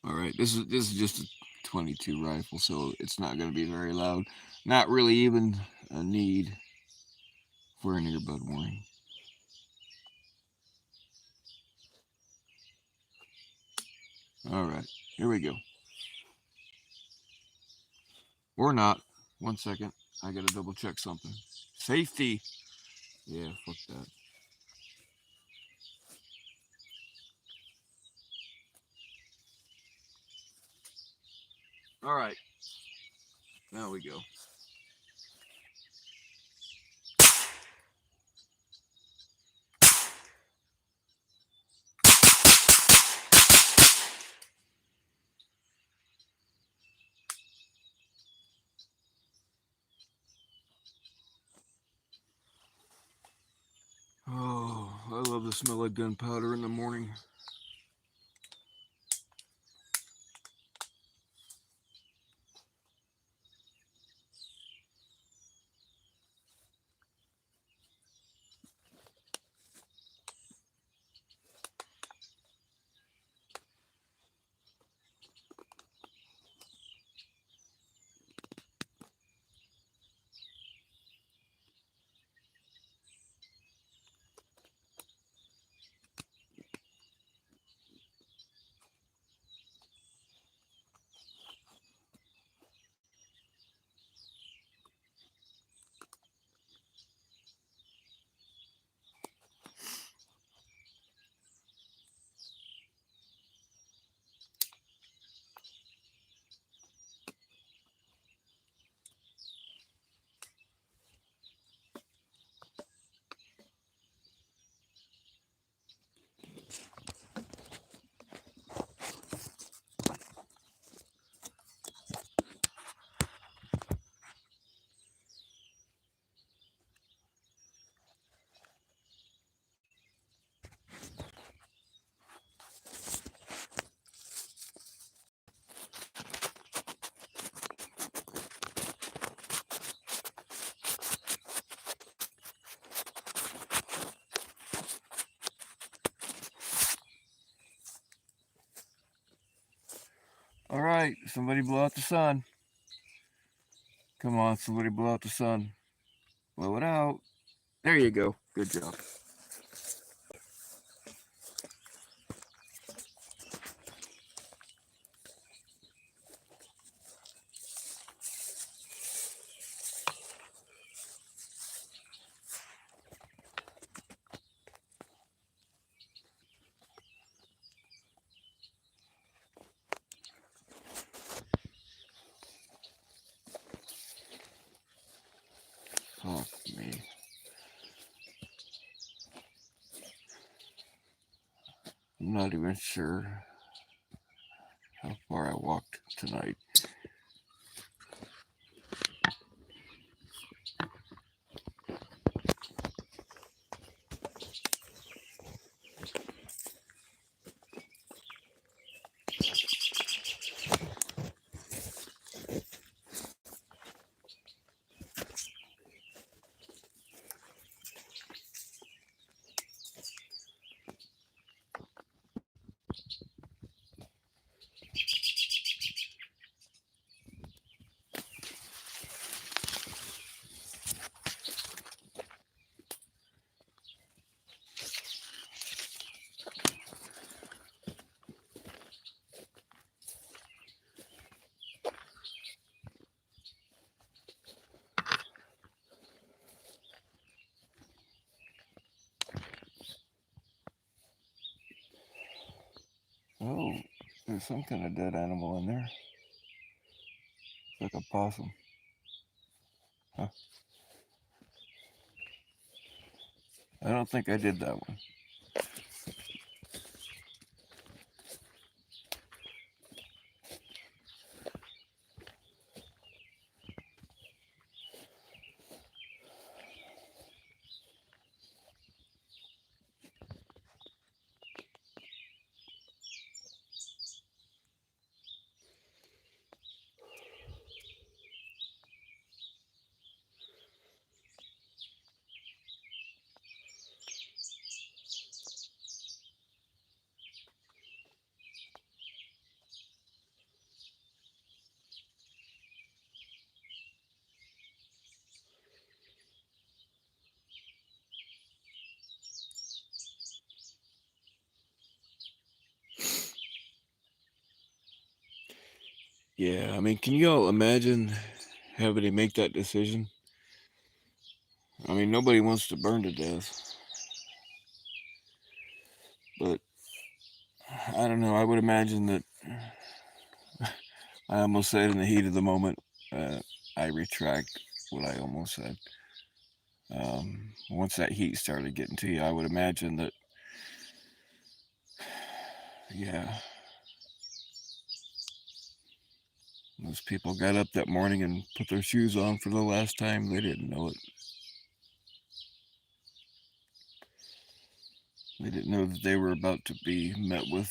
All right, this is just a 22 rifle, so it's not going to be very loud. Not really even a need for an earbud warning. All right, here we go. Or not. 1 second. I got to double check something. Safety. Yeah, fuck that. All right. Now we go. Oh, I love the smell of gunpowder in the morning. All right, somebody blow out the sun. Come on, somebody blow out the sun. Blow it out. There you go. Good job. Fuck me. I'm not even sure how far I walked tonight. Oh, there's some kind of dead animal in there. It's like a possum. Huh. I don't think I did that one. Yeah, I mean, can you all imagine having to make that decision? I mean, nobody wants to burn to death, but I don't know. I would imagine that I almost said in the heat of the moment. Uh, I retract what I almost said. Once that heat started getting to you, I would imagine that, yeah, those people got up that morning and put their shoes on for the last time. They didn't know it. They didn't know that they were about to be met with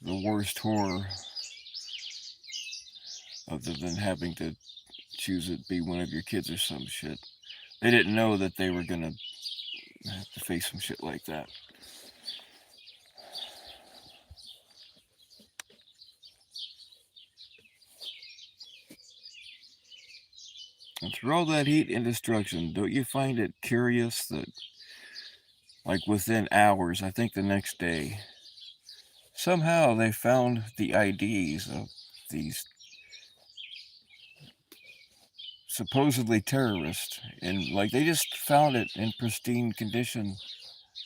the worst horror, other than having to choose it be one of your kids or some shit. They didn't know that they were gonna have to face some shit like that. And through all that heat and destruction, don't you find it curious that, like within hours, I think the next day, somehow they found the IDs of these supposedly terrorists, and like they just found it in pristine condition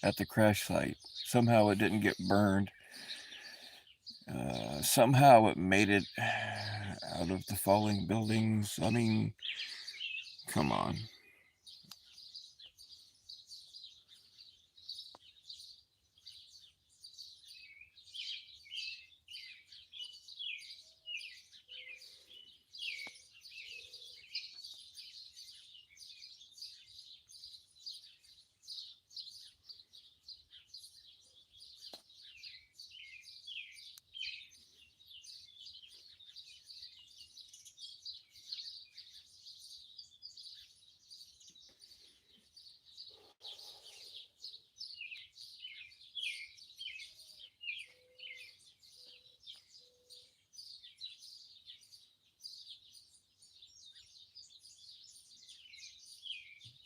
at the crash site. Somehow it didn't get burned. Somehow it made it out of the falling buildings. I mean, come on.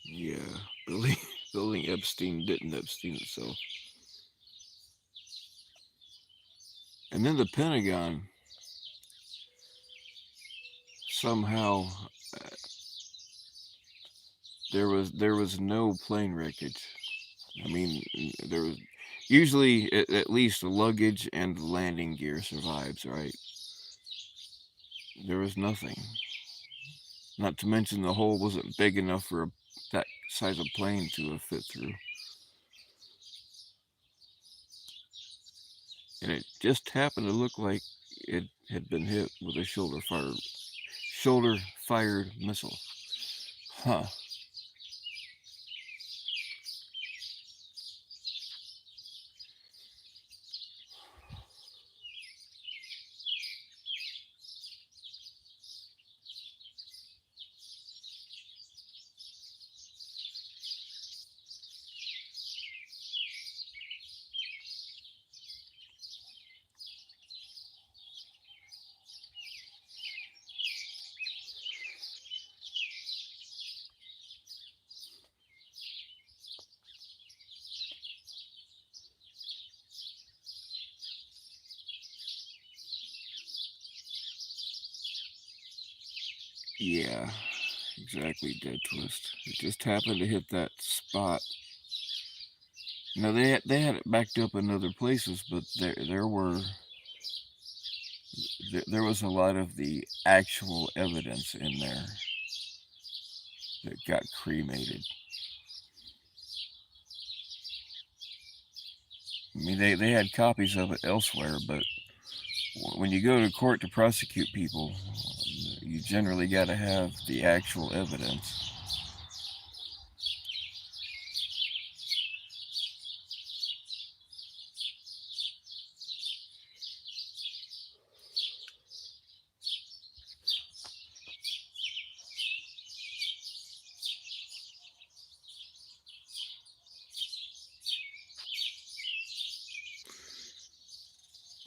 Yeah, building, building Epstein didn't Epstein itself. And then the Pentagon somehow there was no plane wreckage. I mean, there was usually at least the luggage and the landing gear survives, right? There was nothing. Not to mention the hole wasn't big enough for that size of plane to have fit through. And it just happened to look like it had been hit with a shoulder fired missile. Huh. Yeah, exactly, dead twist. It just happened to hit that spot. Now they had it backed up in other places, but there was a lot of the actual evidence in there that got cremated. I mean, they had copies of it elsewhere, but when you go to court to prosecute people, you generally got to have the actual evidence.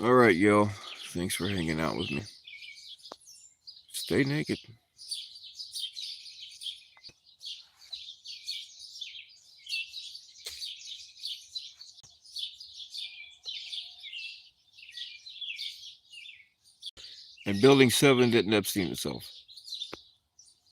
All right, yo. Thanks for hanging out with me. Stay naked. And Building 7 didn't Epstein itself.